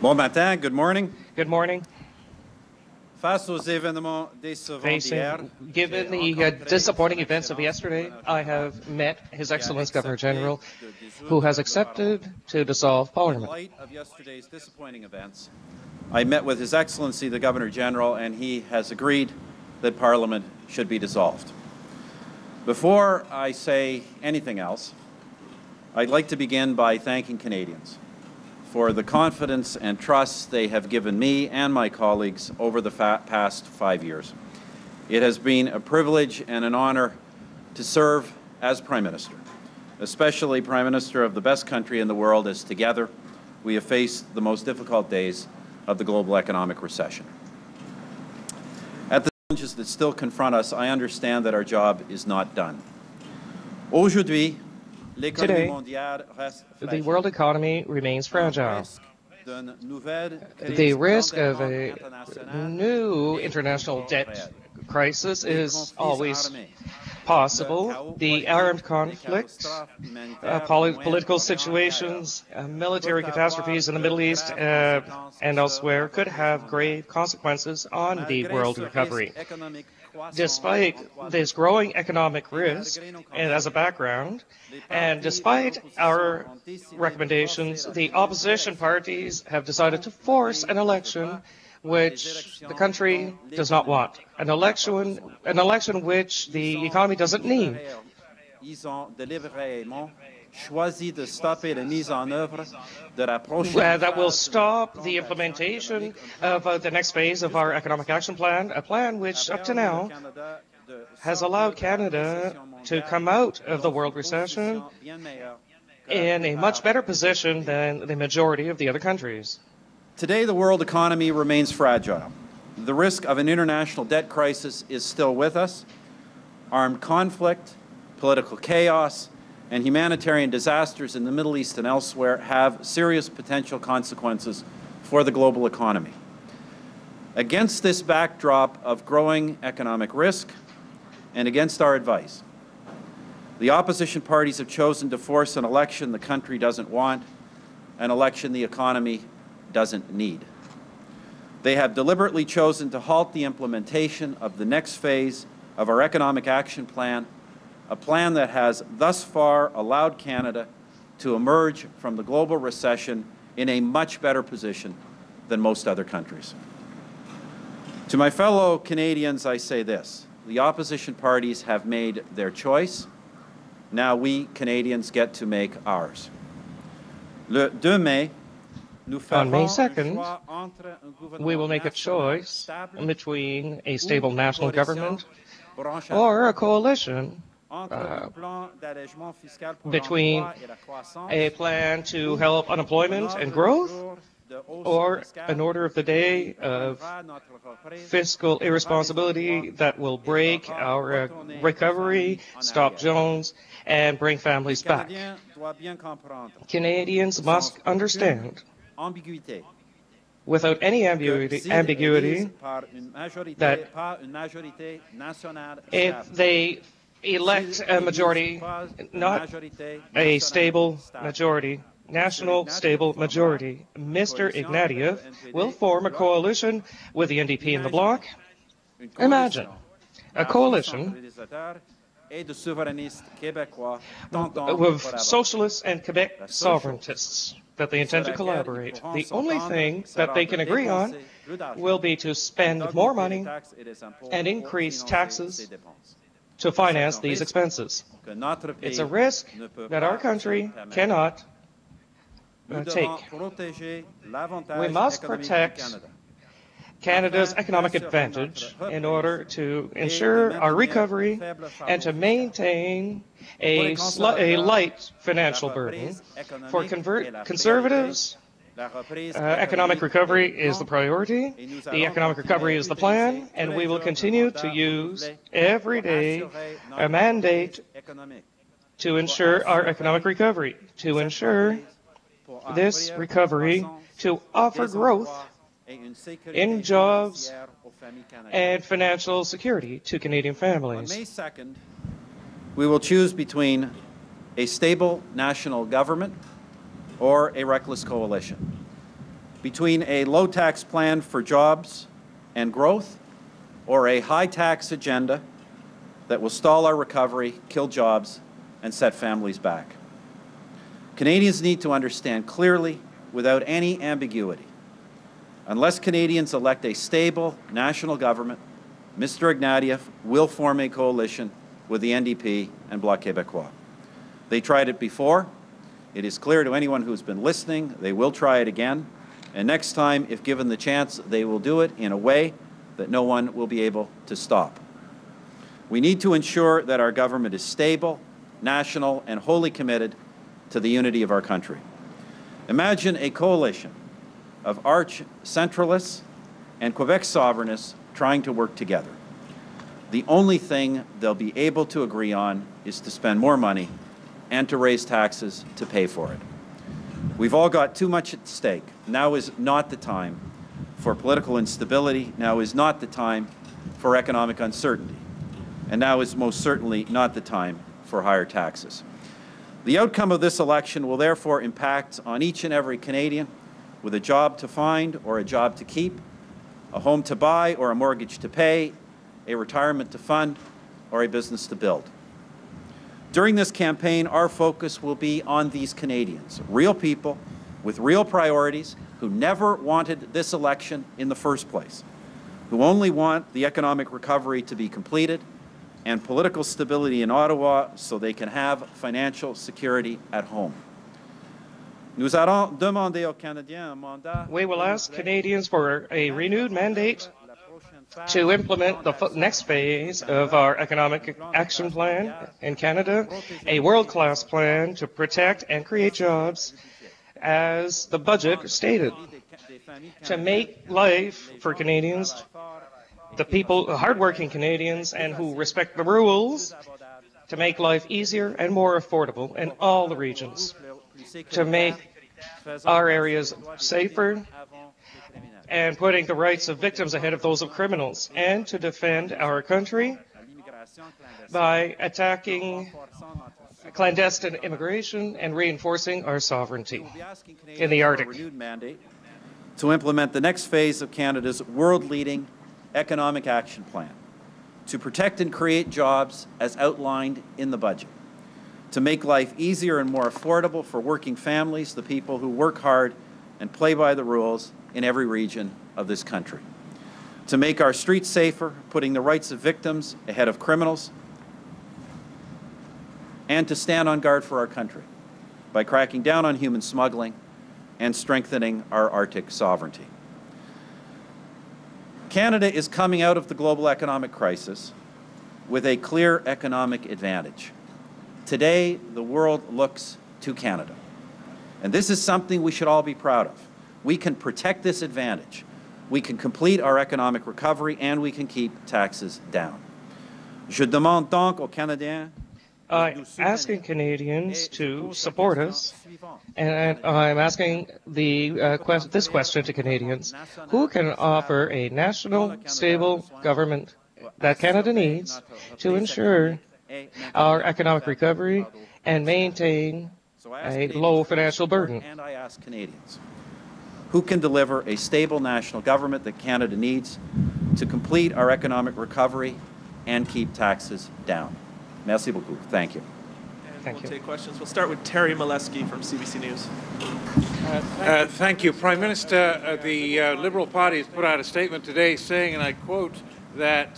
Bon matin, good morning. Good morning. Face aux événements décevants d'hier, Given the disappointing events of yesterday, I have met His Excellency Governor General, who has accepted to dissolve in Parliament. light of yesterday's disappointing events, I met with His Excellency the Governor General, and he has agreed that Parliament should be dissolved. Before I say anything else, I'd like to begin by thanking Canadians for the confidence and trust they have given me and my colleagues over the past 5 years. It has been a privilege and an honor to serve as Prime Minister, especially Prime Minister of the best country in the world, as together we have faced the most difficult days of the global economic recession. At the challenges that still confront us, I understand that our job is not done. Aujourd'hui, Today, the world economy remains fragile. The risk of a new international debt crisis is always possible. The armed conflict, political situations, military catastrophes in the Middle East and elsewhere could have grave consequences on the world recovery. Despite this growing economic risk and as a background, and despite our recommendations, the opposition parties have decided to force an election which the country does not want, an election which the economy doesn't need. That will stop the implementation of the next phase of our economic action plan, a plan which up to now has allowed Canada to come out of the world recession in a much better position than the majority of the other countries. Today, the world economy remains fragile. The risk of an international debt crisis is still with us. Armed conflict, political chaos, and humanitarian disasters in the Middle East and elsewhere have serious potential consequences for the global economy. Against this backdrop of growing economic risk and against our advice, the opposition parties have chosen to force an election the country doesn't want, an election the economy doesn't need. They have deliberately chosen to halt the implementation of the next phase of our economic action plan, a plan that has thus far allowed Canada to emerge from the global recession in a much better position than most other countries. To my fellow Canadians, I say this: the opposition parties have made their choice. Now we, Canadians, get to make ours. On May 2nd, we will make a choice between a stable national government or a coalition between a plan to help unemployment and growth or an order of the day of fiscal irresponsibility that will break our recovery, stop Jones, and bring families back. Canadians must understand, without any ambiguity, that if they elect a majority, not a stable majority, national stable majority, Mr. Ignatieff will form a coalition with the NDP in the bloc. Imagine a coalition with socialists and Quebec sovereigntists that they intend to collaborate. The only thing that they can agree on will be to spend more money and increase taxes to finance these expenses. It's a risk that our country cannot take. We must protect Canada's economic advantage in order to ensure our recovery and to maintain a light financial burden. For conservatives, economic recovery is the priority, the economic recovery is the plan, and we will continue to use every day a mandate to ensure our economic recovery, to ensure this recovery, to offer growth in jobs and financial security to Canadian families. On May 2nd, we will choose between a stable national government or a reckless coalition, between a low-tax plan for jobs and growth or a high-tax agenda that will stall our recovery, kill jobs, and set families back. Canadians need to understand clearly, without any ambiguity, unless Canadians elect a stable national government, Mr. Ignatieff will form a coalition with the NDP and Bloc Québécois. They tried it before. It is clear to anyone who's been listening they will try it again. And next time, if given the chance, they will do it in a way that no one will be able to stop. We need to ensure that our government is stable, national, and wholly committed to the unity of our country. Imagine a coalition of arch-centralists and Quebec sovereignists trying to work together. The only thing they'll be able to agree on is to spend more money and to raise taxes to pay for it. We've all got too much at stake. Now is not the time for political instability. Now is not the time for economic uncertainty. And now is most certainly not the time for higher taxes. The outcome of this election will therefore impact on each and every Canadian with a job to find or a job to keep, a home to buy or a mortgage to pay, a retirement to fund, or a business to build. During this campaign, our focus will be on these Canadians, real people with real priorities who never wanted this election in the first place, who only want the economic recovery to be completed and political stability in Ottawa so they can have financial security at home. We will ask Canadians for a renewed mandate to implement the next phase of our economic action plan in Canada, a world-class plan to protect and create jobs, as the budget stated, to make life for Canadians, the people, hardworking Canadians, and who respect the rules, to make life easier and more affordable in all the regions, to make our areas safer, and putting the rights of victims ahead of those of criminals, and to defend our country by attacking clandestine immigration and reinforcing our sovereignty in the Arctic. To implement the next phase of Canada's world-leading economic action plan, to protect and create jobs as outlined in the budget, to make life easier and more affordable for working families, the people who work hard and play by the rules in every region of this country, to make our streets safer, putting the rights of victims ahead of criminals, and to stand on guard for our country by cracking down on human smuggling and strengthening our Arctic sovereignty. Canada is coming out of the global economic crisis with a clear economic advantage. Today, the world looks to Canada, and this is something we should all be proud of. We can protect this advantage. We can complete our economic recovery, and we can keep taxes down. Je demande donc aux Canadiens asking Canadians to support us, and I'm asking this question to Canadians. Who can offer a national, stable government that Canada needs to ensure our economic recovery and maintain a low financial burden? And I ask Canadians, who can deliver a stable national government that Canada needs to complete our economic recovery and keep taxes down? Merci beaucoup. Thank you. And we'll take questions. We'll start with Terry Molesky from CBC News. Thank you. Prime Minister, the Liberal Party has put out a statement today saying, and I quote, that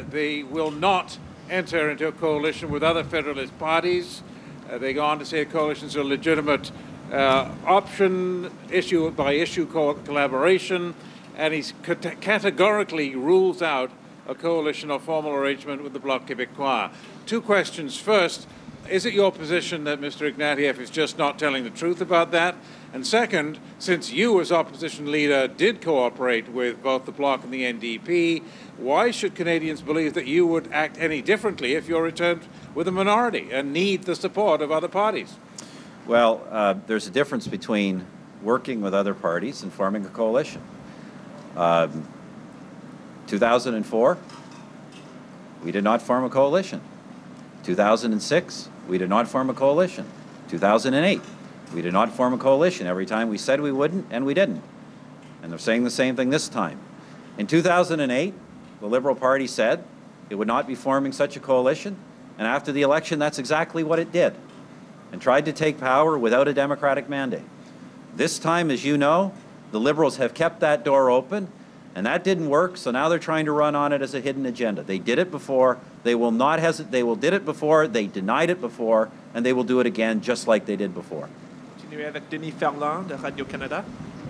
they will not enter into a coalition with other Federalist parties. They go on to say coalitions are a legitimate option, issue by issue collaboration, and he categorically rules out a coalition or formal arrangement with the Bloc Québécois. Two questions. First, is it your position that Mr. Ignatieff is just not telling the truth about that? And second, since you as opposition leader did cooperate with both the Bloc and the NDP, why should Canadians believe that you would act any differently if you're returned with a minority and need the support of other parties? Well, there's a difference between working with other parties and forming a coalition. 2004, we did not form a coalition. 2006, we did not form a coalition. 2008, we did not form a coalition. Every time we said we wouldn't, and we didn't. And they're saying the same thing this time. In 2008, the Liberal Party said it would not be forming such a coalition, and after the election, that's exactly what it did, and tried to take power without a democratic mandate. This time, as you know, the Liberals have kept that door open, and that didn't work, so now they're trying to run on it as a hidden agenda. They did it before, they will not hesitate, did it before, they denied it before, and they will do it again just like they did before. Continuez avec Denis Ferland de Radio-Canada.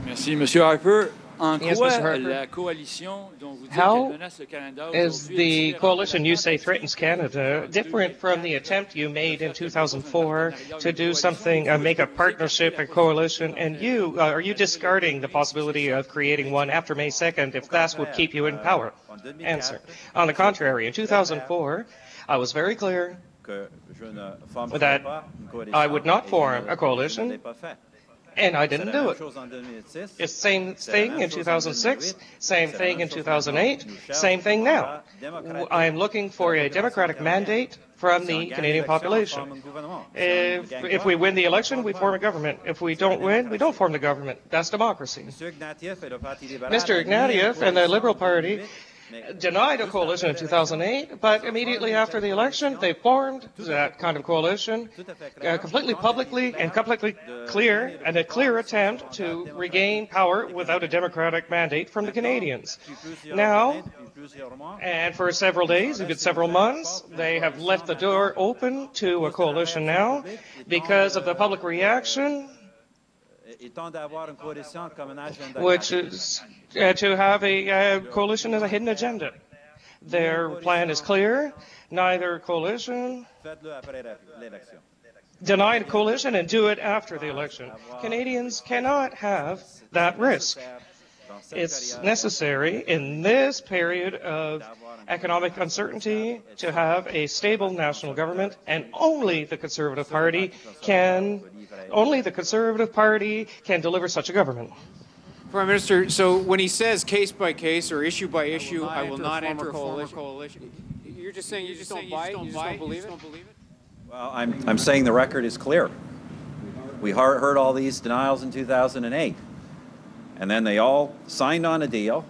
Merci, Monsieur Harper. En Yes, quoi Mr. Harper. la coalition dont vous dites How qu'elle menace le Canada is aujourd'hui the est-elle coalition you say différente threatens Canada different from the attempt you made in 2004 to do something, make a partnership, a coalition, and are you discarding the possibility of creating one after May 2nd if that would keep you in power? Answer. On the contrary, in 2004, I was very clear that I would not form a coalition, and I didn't do it. It's the same thing in 2006, same thing in 2008, same thing now. I am looking for a democratic mandate from the Canadian population. If we win the election, we form a government. If we don't win, we don't form the government. That's democracy. Mr. Ignatieff and the Liberal Party denied a coalition in 2008, but immediately after the election, they formed that kind of coalition completely publicly and completely clear, and a clear attempt to regain power without a democratic mandate from the Canadians. Now, and for several days, even several months, they have left the door open to a coalition now because of the public reaction, which is to have a coalition as a hidden agenda. Their plan is clear. Neither coalition. Deny the coalition and do it after the election. Canadians cannot have that risk. It's necessary in this period of economic uncertainty to have a stable national government, and only the Conservative Party can deliver such a government. Prime Minister, so when he says case by case or issue by issue, I will not enter a coalition, you're just saying you just don't buy it, you just don't believe it? Well, I'm saying the record is clear. We heard all these denials in 2008. And then they all signed on a deal,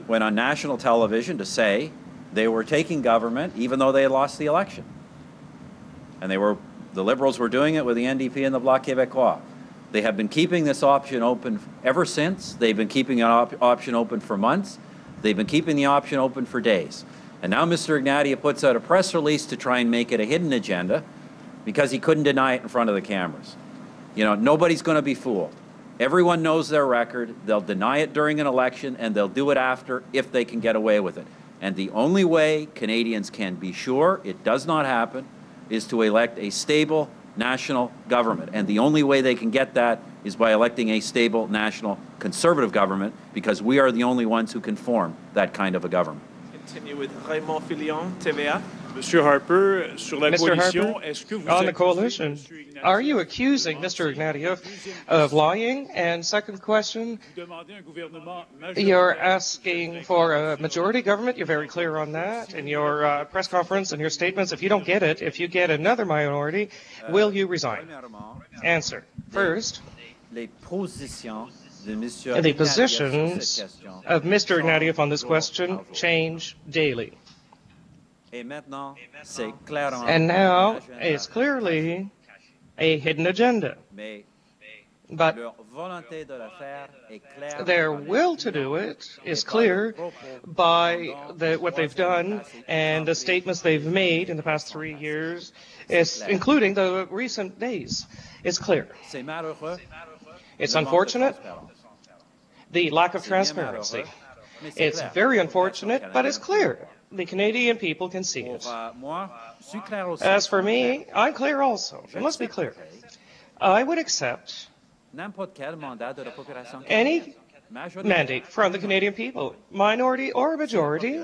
went on national television to say they were taking government even though they had lost the election. And the Liberals were doing it with the NDP and the Bloc Québécois. They have been keeping this option open ever since. They've been keeping an option open for months. They've been keeping the option open for days. And now Mr. Ignatieff puts out a press release to try and make it a hidden agenda because he couldn't deny it in front of the cameras. You know, nobody's going to be fooled. Everyone knows their record. They'll deny it during an election, and they'll do it after if they can get away with it. And the only way Canadians can be sure it does not happen is to elect a stable national government. And the only way they can get that is by electing a stable national Conservative government, because we are the only ones who can form that kind of a government. Continue with Raymond Filion, TVA. Monsieur Harper, sur la Mr. coalition, Harper, est-ce que vous on the accusez coalition, Monsieur Ignatieff are you accusing Mr. Ignatieff of lying? And second question, de demander un gouvernement you're majoritaire asking for a majority government. You're very clear on that in your press conference and your statements. If you don't get it, if you get another minority, will you resign? Answer. First, the positions of Mr. Ignatieff on this question change daily. And now it's clearly a hidden agenda. But their will to do it is clear by what they've done and the statements they've made in the past 3 years, including the recent days. It's clear. It's unfortunate, the lack of transparency. It's very unfortunate, but it's clear. The Canadian people can see it. As for me, I'm clear also. And let's be clear. I would accept any mandate from the Canadian people, minority or majority,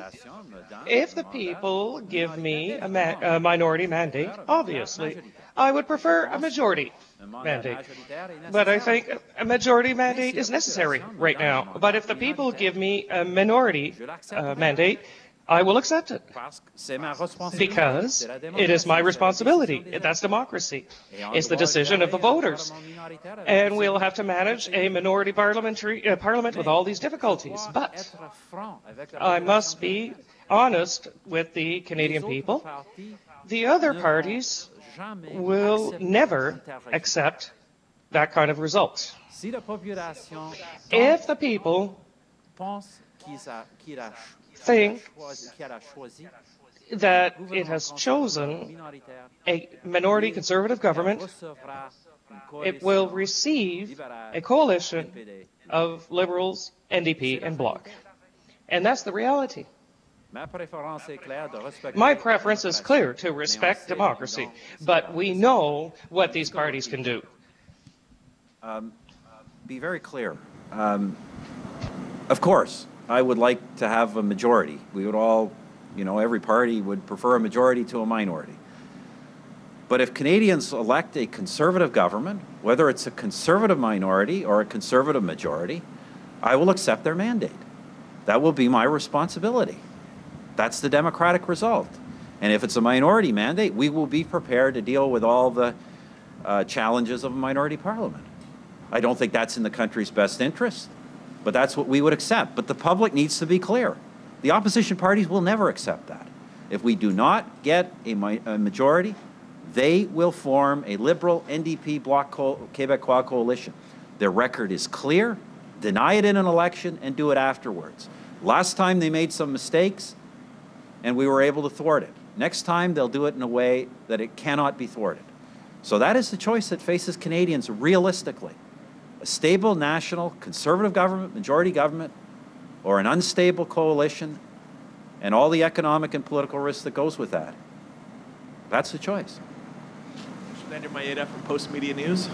if the people give me a minority mandate, obviously. I would prefer a majority mandate. But I think a majority mandate is necessary right now. But if the people give me a minority mandate, I will accept it Because because it is my responsibility. That's democracy. It's the decision of the voters. And we'll have to manage a minority parliament with all these difficulties. But I must be honest with the Canadian people. The other parties will never accept that kind of result. If the people think that it has chosen a minority conservative government, it will receive a coalition of Liberals, NDP, and Bloc. And that's the reality. My preference is clear to respect democracy, but we know what these parties can do. Be very clear. Of course, I would like to have a majority. We would all, every party would prefer a majority to a minority. But if Canadians elect a conservative government, whether it's a conservative minority or a conservative majority, I will accept their mandate. That will be my responsibility. That's the democratic result. And if it's a minority mandate, we will be prepared to deal with all the challenges of a minority parliament. I don't think that's in the country's best interest, but that's what we would accept. But the public needs to be clear. The opposition parties will never accept that. If we do not get a majority, they will form a Liberal NDP Bloc Québécois coalition. Their record is clear. Deny it in an election and do it afterwards. Last time they made some mistakes and we were able to thwart it. Next time they'll do it in a way that it cannot be thwarted. So that is the choice that faces Canadians realistically. A stable national conservative government, majority government, or an unstable coalition and all the economic and political risks that goes with that. That's the choice. Andrew Maeda from Post Media News.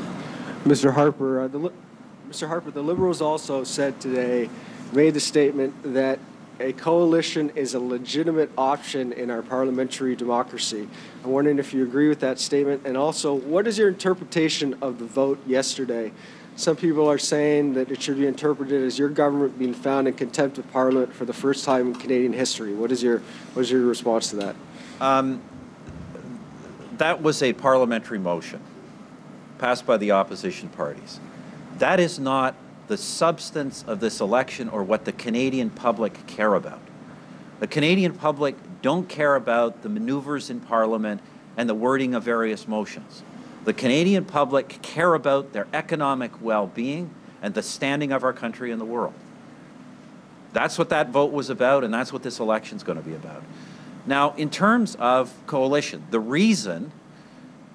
Mr. Harper, the Liberals also said today, made the statement that a coalition is a legitimate option in our parliamentary democracy. I'm wondering if you agree with that statement, and also, what is your interpretation of the vote yesterday? Some people are saying that it should be interpreted as your government being found in contempt of Parliament for the first time in Canadian history. What is your response to that? That was a parliamentary motion passed by the opposition parties. That is not the substance of this election or what the Canadian public care about. The Canadian public don't care about the maneuvers in Parliament and the wording of various motions. The Canadian public care about their economic well-being and the standing of our country in the world. That's what that vote was about, and that's what this election is going to be about. Now, in terms of coalition, the reason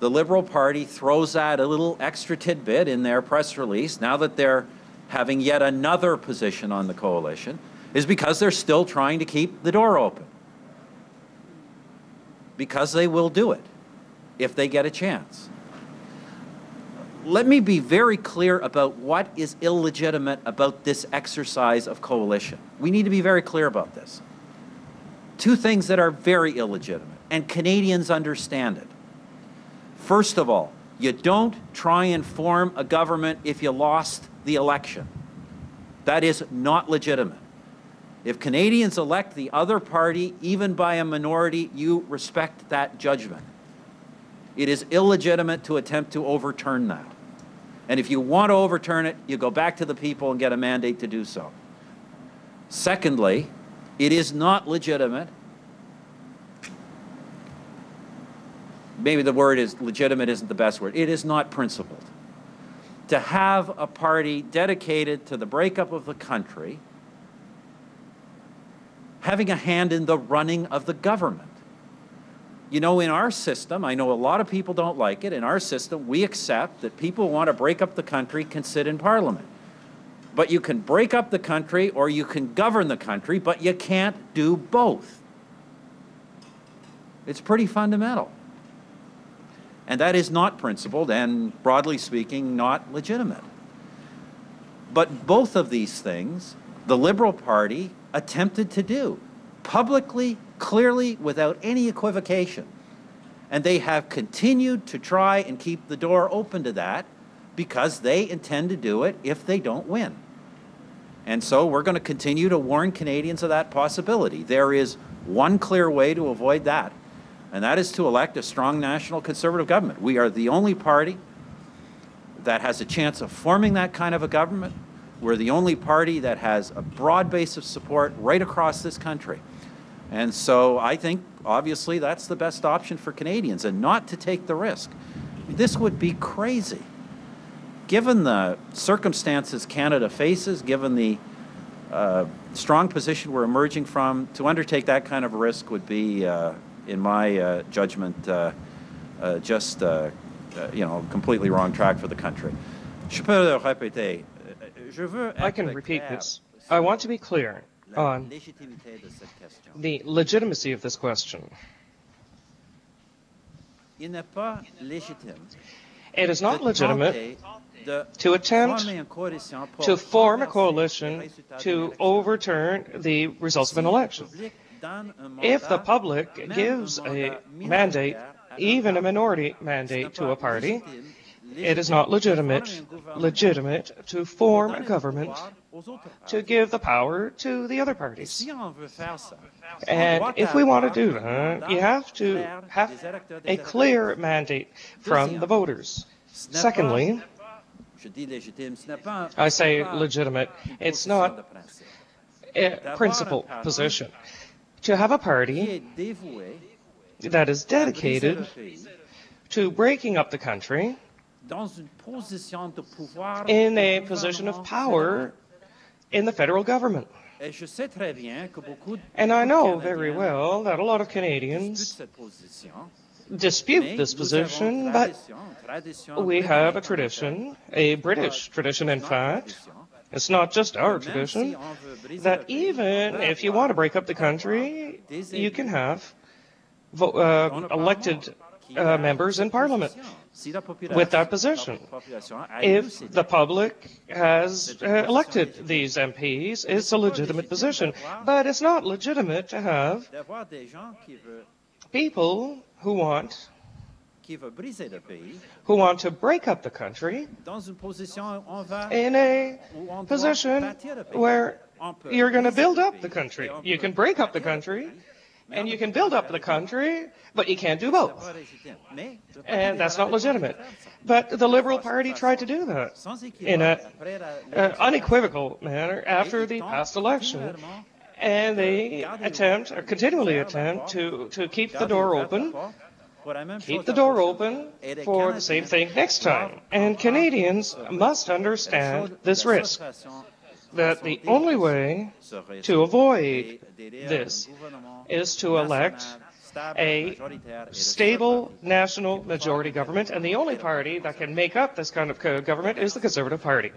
the Liberal Party throws out a little extra tidbit in their press release, now that they're having yet another position on the coalition, is because they're still trying to keep the door open. Because they will do it if they get a chance. Let me be very clear about what is illegitimate about this exercise of coalition. We need to be very clear about this. Two things that are very illegitimate, and Canadians understand it. First of all, you don't try and form a government if you lost the election. That is not legitimate. If Canadians elect the other party, even by a minority, you respect that judgment. It is illegitimate to attempt to overturn that. And if you want to overturn it, you go back to the people and get a mandate to do so. Secondly, it is not legitimate. Maybe the word is legitimate isn't the best word. It is not principled to have a party dedicated to the breakup of the country having a hand in the running of the government. You know, in our system, I know a lot of people don't like it, in our system we accept that people who want to break up the country can sit in Parliament. But you can break up the country or you can govern the country, but you can't do both. It's pretty fundamental. And that is not principled and, broadly speaking, not legitimate. But both of these things, the Liberal Party attempted to do, publicly, clearly, without any equivocation. And they have continued to try and keep the door open to that because they intend to do it if they don't win. And so we're going to continue to warn Canadians of that possibility. There is one clear way to avoid that, and that is to elect a strong national Conservative government. We are the only party that has a chance of forming that kind of a government. We're the only party that has a broad base of support right across this country. And so I think, obviously, that's the best option for Canadians, and not to take the risk. This would be crazy. Given the circumstances Canada faces, given the strong position we're emerging from, to undertake that kind of a risk would be, in my judgment, just completely wrong track for the country. I can repeat this. I want to be clear on the legitimacy of this question. It is not legitimate to attempt to form a coalition to overturn the results of an election. If the public gives a mandate, even a minority mandate, to a party, it is not legitimate to form a government to give the power to the other parties. And if we want to do that, you have to have a clear mandate from the voters. Secondly, I say legitimate, it's not a principal position. To have a party that is dedicated to breaking up the country in a position of power in the federal government. And I know very well that a lot of Canadians dispute this position, but we have a tradition, a British tradition in fact, it's not just our tradition, that even if you want to break up the country, you can have elected members in Parliament with that position. If the public has elected these MPs, it's a legitimate position. But it's not legitimate to have people who want to break up the country in a position where you're going to build up the country. You can break up the country, and you can build up the country, but you can't do both. And that's not legitimate. But the Liberal Party tried to do that in an unequivocal manner after the past election. And they continually attempt to keep the door open for the same thing next time. And Canadians must understand this risk, that the only way to avoid this is to elect a stable national majority government, and the only party that can make up this kind of government is the Conservative Party.